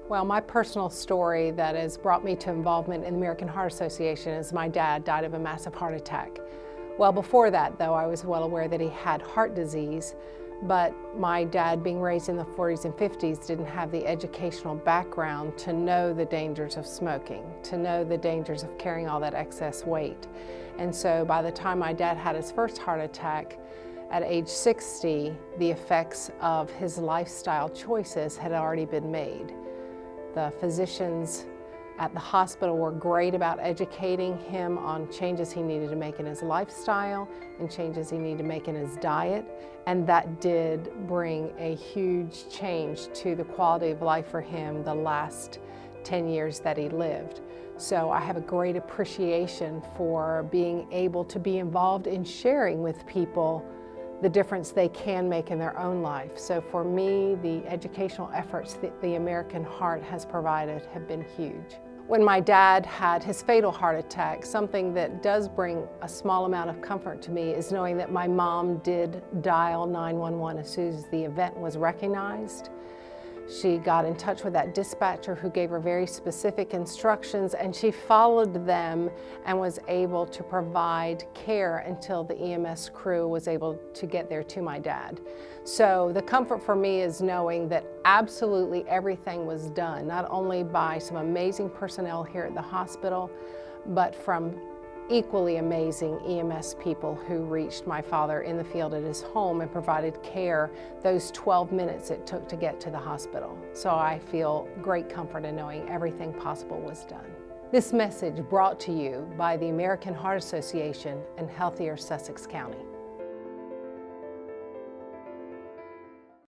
Well, my personal story that has brought me to involvement in the American Heart Association is my dad died of a massive heart attack. Well, before that, though, I was well aware that he had heart disease, but my dad, being raised in the 40s and 50s, didn't have the educational background to know the dangers of smoking, to know the dangers of carrying all that excess weight. And so by the time my dad had his first heart attack, at age 60, the effects of his lifestyle choices had already been made. The physicians at the hospital were great about educating him on changes he needed to make in his lifestyle and changes he needed to make in his diet, and that did bring a huge change to the quality of life for him the last 10 years that he lived. So I have a great appreciation for being able to be involved in sharing with people the difference they can make in their own life. So for me, the educational efforts that the American Heart has provided have been huge. When my dad had his fatal heart attack, something that does bring a small amount of comfort to me is knowing that my mom did dial 911 as soon as the event was recognized. She got in touch with that dispatcher who gave her very specific instructions, and she followed them and was able to provide care until the EMS crew was able to get there to my dad. So the comfort for me is knowing that absolutely everything was done, not only by some amazing personnel here at the hospital, but from equally amazing EMS people who reached my father in the field at his home and provided care those 12 minutes it took to get to the hospital. So I feel great comfort in knowing everything possible was done. This message brought to you by the American Heart Association and Healthier Sussex County.